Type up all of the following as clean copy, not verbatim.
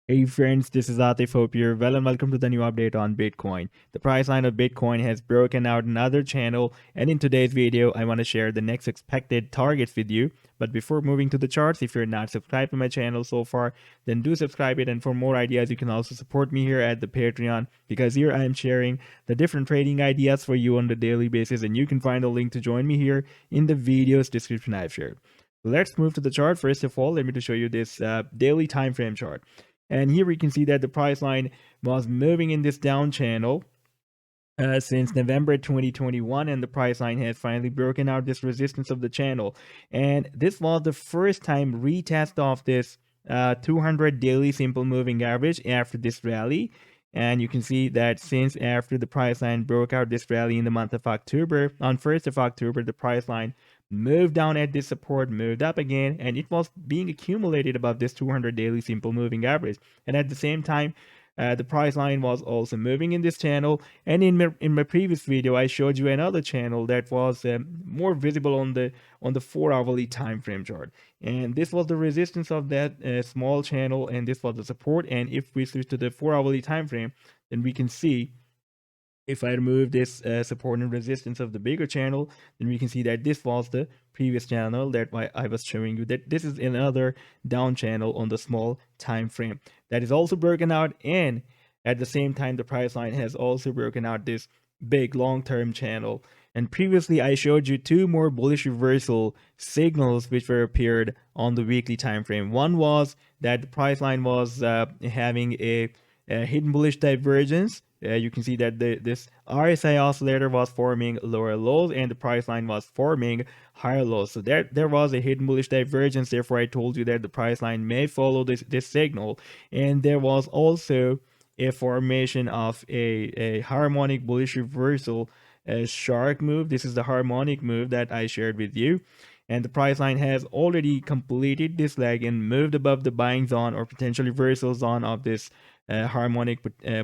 Hey friends, this is Atif. Hope you're well and welcome to the new update on Bitcoin. The price line of Bitcoin has broken out another channel, and in today's video, I want to share the next expected targets with you. But before moving to the charts, if you're not subscribed to my channel so far, then do subscribe it. And for more ideas, you can also support me here at the Patreon, because here I am sharing the different trading ideas for you on the daily basis, and you can find a link to join me here in the video's description I've shared. Let's move to the chart. First of all, let me to show you this daily time frame chart. And here we can see that the price line was moving in this down channel since November 2021, and the price line has finally broken out this resistance of the channel. And this was the first time retest of this 200 daily simple moving average after this rally. And you can see that since after the price line broke out this rally in the month of October, on 1st of October, the price line moved down at this support, moved up again, and it was being accumulated above this 200 daily simple moving average. And at the same time, the price line was also moving in this channel. And in my previous video, I showed you another channel that was more visible on the 4-hourly time frame chart. And this was the resistance of that small channel, and this was the support. And if we switch to the 4-hourly time frame, then we can see, if I remove this support and resistance of the bigger channel, then we can see that this was the previous channel that I was showing you, that this is another down channel on the small time frame that is also broken out. And at the same time, the price line has also broken out this big long-term channel. And previously I showed you two more bullish reversal signals which were appeared on the weekly time frame. One was that the price line was having a hidden bullish divergence. You can see that this RSI oscillator was forming lower lows, and the price line was forming higher lows. So there was a hidden bullish divergence. Therefore, I told you that the price line may follow this signal. And there was also a formation of a harmonic bullish reversal, a shark move. This is the harmonic move that I shared with you. And the price line has already completed this leg and moved above the buying zone or potential reversal zone of this harmonic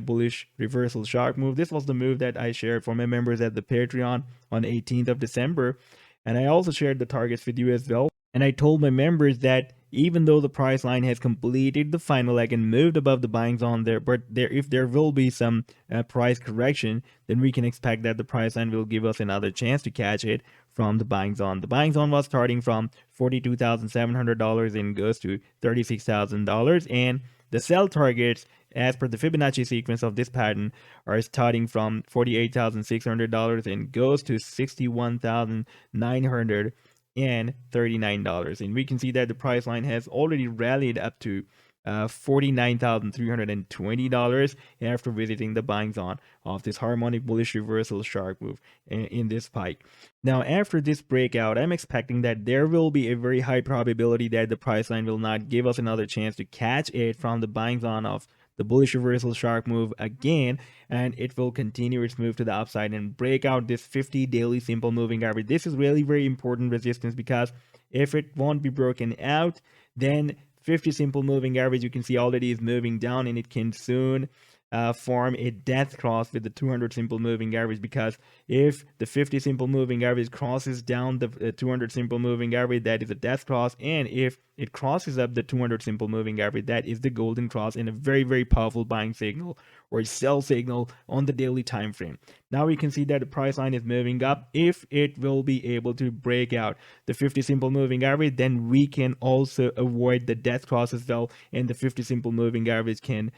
bullish reversal shark move. This was the move that I shared for my members at the Patreon on 18th of December. And I also shared the targets with you as well. And I told my members that even though the price line has completed the final leg and moved above the buying zone there, but if there will be some price correction, then we can expect that the price line will give us another chance to catch it from the buying zone. The buying zone was starting from $42,700 and goes to $36,000. And the sell targets, as per the Fibonacci sequence of this pattern, are starting from $48,600 and goes to $61,939. And we can see that the price line has already rallied up to $49,320 after visiting the buying zone of this harmonic bullish reversal shark move in this spike. Now, after this breakout, I'm expecting that there will be a very high probability that the price line will not give us another chance to catch it from the buying zone of the bullish reversal shark move again, and it will continue its move to the upside and break out this 50 daily simple moving average. This is really very important resistance, because if it won't be broken out, then 50 simple moving average, you can see already is moving down, and it can soon form a death cross with the 200 simple moving average, because if the 50 simple moving average crosses down the 200 simple moving average, that is a death cross. And if it crosses up the 200 simple moving average, that is the golden cross and a very, very powerful buying signal or sell signal on the daily time frame. Now we can see that the price line is moving up. If it will be able to break out the 50 simple moving average, then we can also avoid the death cross as well, and the 50 simple moving average can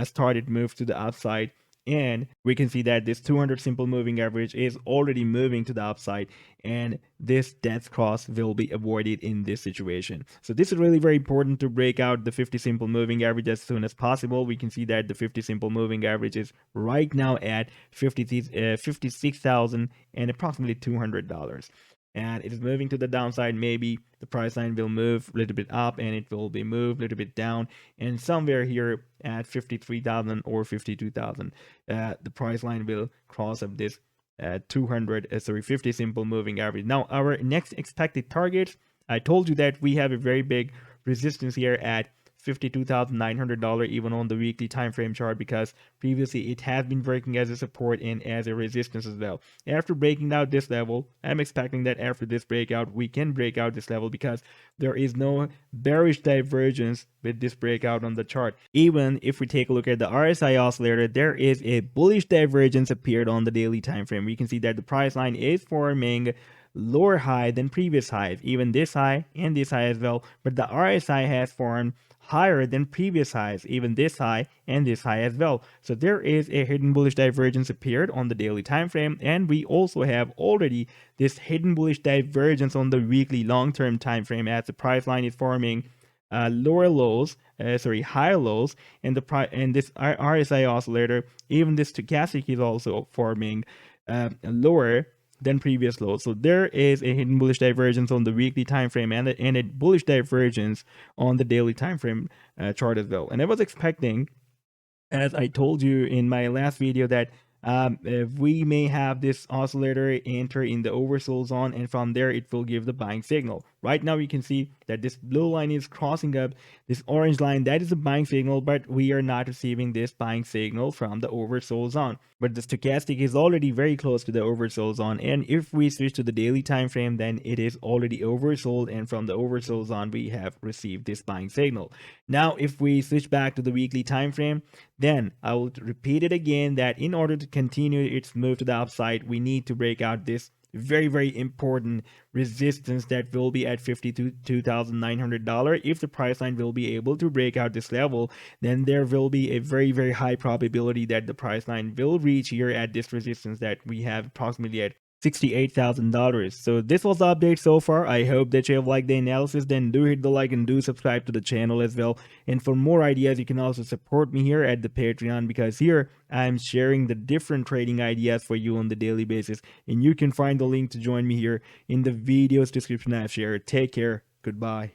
start its move to the upside. And we can see that this 200 simple moving average is already moving to the upside, and this death cross will be avoided in this situation. So this is really very important to break out the 50 simple moving average as soon as possible. We can see that the 50 simple moving average is right now at $56,000 and approximately $200. And it is moving to the downside. Maybe the price line will move a little bit up, and it will be moved a little bit down, and somewhere here at 53,000 or 52,000, the price line will cross up this 50 simple moving average. Now, our next expected target, I told you that we have a very big resistance here at $52,900 even on the weekly time frame chart, because previously it has been working as a support and as a resistance as well. After breaking out this level, I'm expecting that after this breakout we can break out this level, because there is no bearish divergence with this breakout on the chart. Even if we take a look at the RSI oscillator, there is a bullish divergence appeared on the daily time frame. We can see that the price line is forming lower high than previous highs, even this high and this high as well, but the RSI has formed higher than previous highs, even this high and this high as well. So there is a hidden bullish divergence appeared on the daily time frame, and we also have already this hidden bullish divergence on the weekly long-term time frame, as the price line is forming higher lows, and this RSI oscillator, even this stochastic is also forming lower than previous lows. So there is a hidden bullish divergence on the weekly time frame, and a bullish divergence on the daily time frame chart as well. And I was expecting, as I told you in my last video, that we may have this oscillator enter in the oversold zone, and from there it will give the buying signal. Right now you can see that this blue line is crossing up this orange line. That is a buying signal, but we are not receiving this buying signal from the oversold zone. But the stochastic is already very close to the oversold zone, and if we switch to the daily time frame, then it is already oversold, and from the oversold zone we have received this buying signal. Now if we switch back to the weekly time frame, then I will repeat it again, that in order to continue its move to the upside, we need to break out this very important resistance that will be at $52,900. If the price line will be able to break out this level, then there will be a very high probability that the price line will reach here at this resistance that we have approximately at $68,000. So this was the update so far. I hope that you have liked the analysis. Then do hit the like and do subscribe to the channel as well. And for more ideas, you can also support me here at the Patreon, because here I'm sharing the different trading ideas for you on the daily basis. And you can find the link to join me here in the video's description I've shared. Take care. Goodbye.